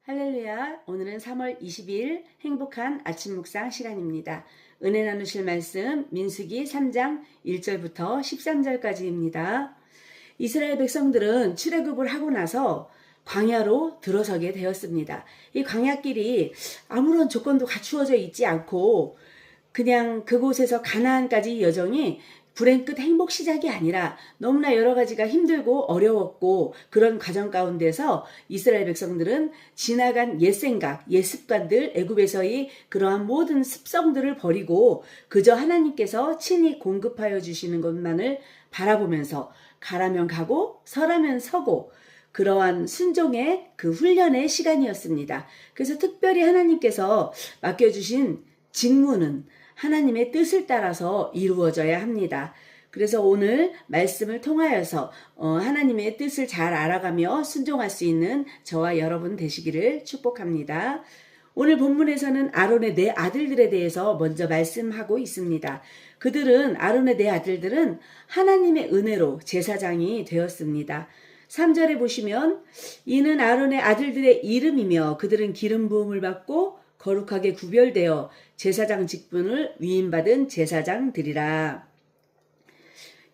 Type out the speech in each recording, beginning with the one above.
할렐루야. 오늘은 3월 20일 행복한 아침 묵상 시간입니다. 은혜 나누실 말씀 민수기 3장 1절부터 13절까지입니다. 이스라엘 백성들은 출애굽을 하고 나서 광야로 들어서게 되었습니다. 이 광야길이 아무런 조건도 갖추어져 있지 않고 그냥 그곳에서 가나안까지 여정이 불행 끝 행복 시작이 아니라 너무나 여러 가지가 힘들고 어려웠고 그런 과정 가운데서 이스라엘 백성들은 지나간 옛 생각, 옛 습관들, 애굽에서의 그러한 모든 습성들을 버리고 그저 하나님께서 친히 공급하여 주시는 것만을 바라보면서 가라면 가고 서라면 서고 그러한 순종의 그 훈련의 시간이었습니다. 그래서 특별히 하나님께서 맡겨주신 직무는 하나님의 뜻을 따라서 이루어져야 합니다. 그래서 오늘 말씀을 통하여서 하나님의 뜻을 잘 알아가며 순종할 수 있는 저와 여러분 되시기를 축복합니다. 오늘 본문에서는 아론의 네 아들들에 대해서 먼저 말씀하고 있습니다. 아론의 네 아들들은 하나님의 은혜로 제사장이 되었습니다. 3절에 보시면 이는 아론의 아들들의 이름이며 그들은 기름 부음을 받고 거룩하게 구별되어 제사장 직분을 위임받은 제사장들이라.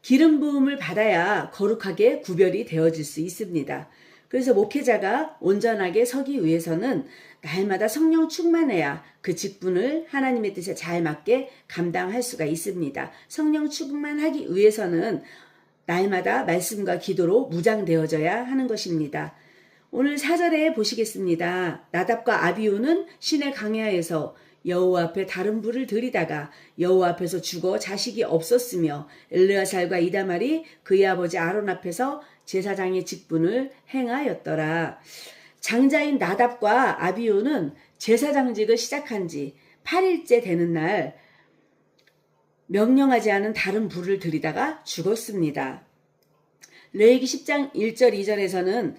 기름 부음을 받아야 거룩하게 구별이 되어질 수 있습니다. 그래서 목회자가 온전하게 서기 위해서는 날마다 성령 충만해야 그 직분을 하나님의 뜻에 잘 맞게 감당할 수가 있습니다. 성령 충만하기 위해서는 날마다 말씀과 기도로 무장되어져야 하는 것입니다. 오늘 4절에 보시겠습니다. 나답과 아비후는 시내 광야에서 여호와 앞에 다른 불을 들이다가 여호와 앞에서 죽어 자식이 없었으며 엘르아살과 이다말이 그의 아버지 아론 앞에서 제사장의 직분을 행하였더라. 장자인 나답과 아비후는 제사장직을 시작한 지 8일째 되는 날 명령하지 않은 다른 불을 들이다가 죽었습니다. 레위기 10장 1절 2절에서는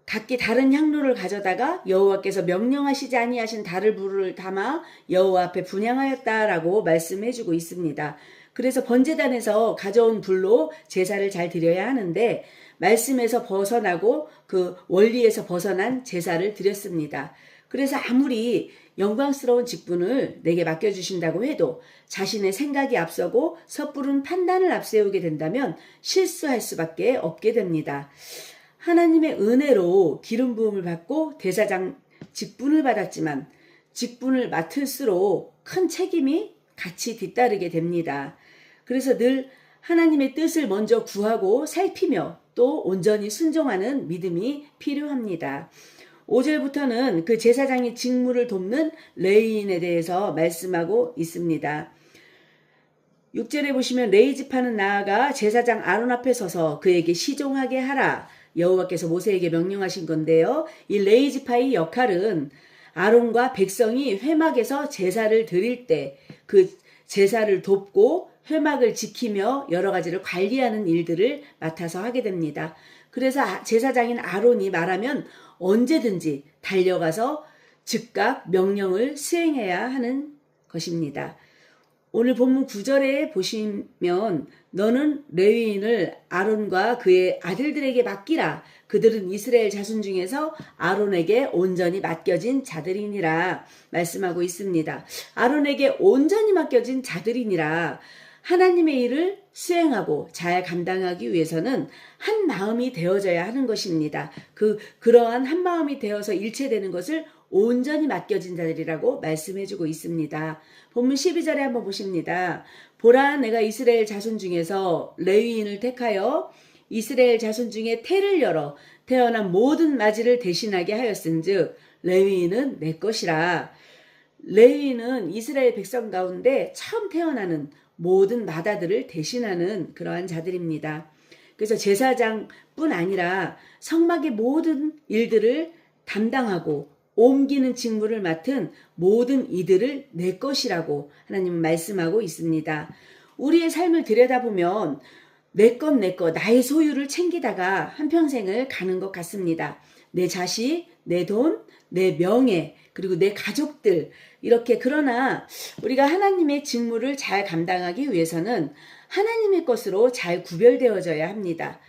각기 다른 향로를 가져다가 여호와께서 명령하시지 아니하신 다른 불을 담아 여호와 앞에 분향하였다라고 말씀해주고 있습니다. 그래서 번제단에서 가져온 불로 제사를 잘 드려야 하는데 말씀에서 벗어나고 그 원리에서 벗어난 제사를 드렸습니다. 그래서 아무리 영광스러운 직분을 내게 맡겨주신다고 해도 자신의 생각이 앞서고 섣부른 판단을 앞세우게 된다면 실수할 수밖에 없게 됩니다. 하나님의 은혜로 기름 부음을 받고 대사장 직분을 받았지만 직분을 맡을수록 큰 책임이 같이 뒤따르게 됩니다. 그래서 늘 하나님의 뜻을 먼저 구하고 살피며 또 온전히 순종하는 믿음이 필요합니다. 5절부터는 그 제사장의 직무를 돕는 레위인에 대해서 말씀하고 있습니다. 6절에 보시면 레위 지파는 나아가 제사장 아론 앞에 서서 그에게 시종하게 하라. 여호와께서 모세에게 명령하신 건데요. 이 레위 지파의 역할은 아론과 백성이 회막에서 제사를 드릴 때 그 제사를 돕고 회막을 지키며 여러 가지를 관리하는 일들을 맡아서 하게 됩니다. 그래서 제사장인 아론이 말하면 언제든지 달려가서 즉각 명령을 수행해야 하는 것입니다. 오늘 본문 9절에 보시면 너는 레위인을 아론과 그의 아들들에게 맡기라. 그들은 이스라엘 자손 중에서 아론에게 온전히 맡겨진 자들이니라 말씀하고 있습니다. 아론에게 온전히 맡겨진 자들이니라. 하나님의 일을 수행하고 잘 감당하기 위해서는 한 마음이 되어져야 하는 것입니다. 그러한 한 마음이 되어서 일체되는 것을 온전히 맡겨진 자들이라고 말씀해주고 있습니다. 본문 12절에 한번 보십니다. 보라 내가 이스라엘 자손 중에서 레위인을 택하여 이스라엘 자손 중에 태를 열어 태어난 모든 마지를 대신하게 하였은즉 레위인은 내 것이라. 레위인은 이스라엘 백성 가운데 처음 태어나는 모든 마다들을 대신하는 그러한 자들입니다. 그래서 제사장뿐 아니라 성막의 모든 일들을 담당하고 옮기는 직무를 맡은 모든 이들을 내 것이라고 하나님은 말씀하고 있습니다. 우리의 삶을 들여다보면 내 것, 나의 소유를 챙기다가 한평생을 가는 것 같습니다. 내 자식, 내 돈, 내 명예, 그리고 내 가족들 이렇게. 그러나 우리가 하나님의 직무를 잘 감당하기 위해서는 하나님의 것으로 잘 구별되어져야 합니다.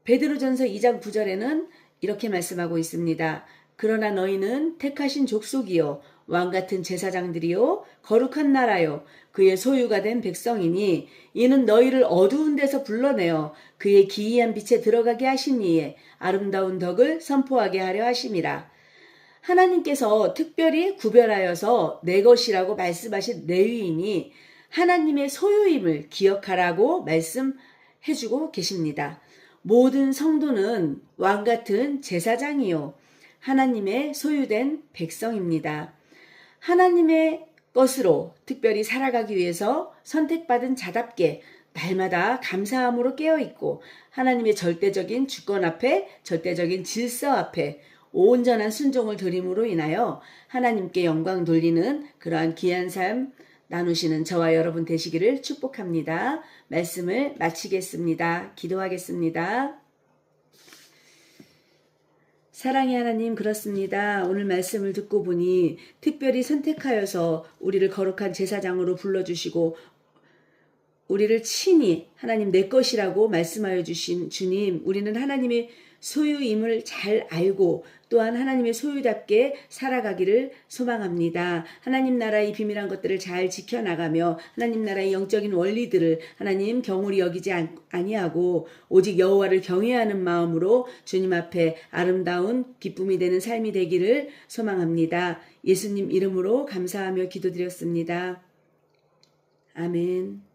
베드로전서 2장 9절에는 이렇게 말씀하고 있습니다. 그러나 너희는 택하신 족속이요 왕같은 제사장들이요 거룩한 나라요 그의 소유가 된 백성이니 이는 너희를 어두운 데서 불러내어 그의 기이한 빛에 들어가게 하시니에 아름다운 덕을 선포하게 하려 하심이라. 하나님께서 특별히 구별하여서 내 것이라고 말씀하신 레위인이 하나님의 소유임을 기억하라고 말씀해주고 계십니다. 모든 성도는 왕같은 제사장이요 하나님의 소유된 백성입니다. 하나님의 것으로 특별히 살아가기 위해서 선택받은 자답게 날마다 감사함으로 깨어있고 하나님의 절대적인 주권 앞에 절대적인 질서 앞에 온전한 순종을 드림으로 인하여 하나님께 영광 돌리는 그러한 귀한 삶 나누시는 저와 여러분 되시기를 축복합니다. 말씀을 마치겠습니다. 기도하겠습니다. 사랑의 하나님, 그렇습니다. 오늘 말씀을 듣고 보니 특별히 선택하여서 우리를 거룩한 제사장으로 불러주시고 우리를 친히 하나님 내 것이라고 말씀하여 주신 주님, 우리는 하나님의 소유임을 잘 알고 또한 하나님의 소유답게 살아가기를 소망합니다. 하나님 나라의 비밀한 것들을 잘 지켜나가며 하나님 나라의 영적인 원리들을 하나님 경홀히 여기지 아니하고 오직 여호와를 경외하는 마음으로 주님 앞에 아름다운 기쁨이 되는 삶이 되기를 소망합니다. 예수님 이름으로 감사하며 기도드렸습니다. 아멘.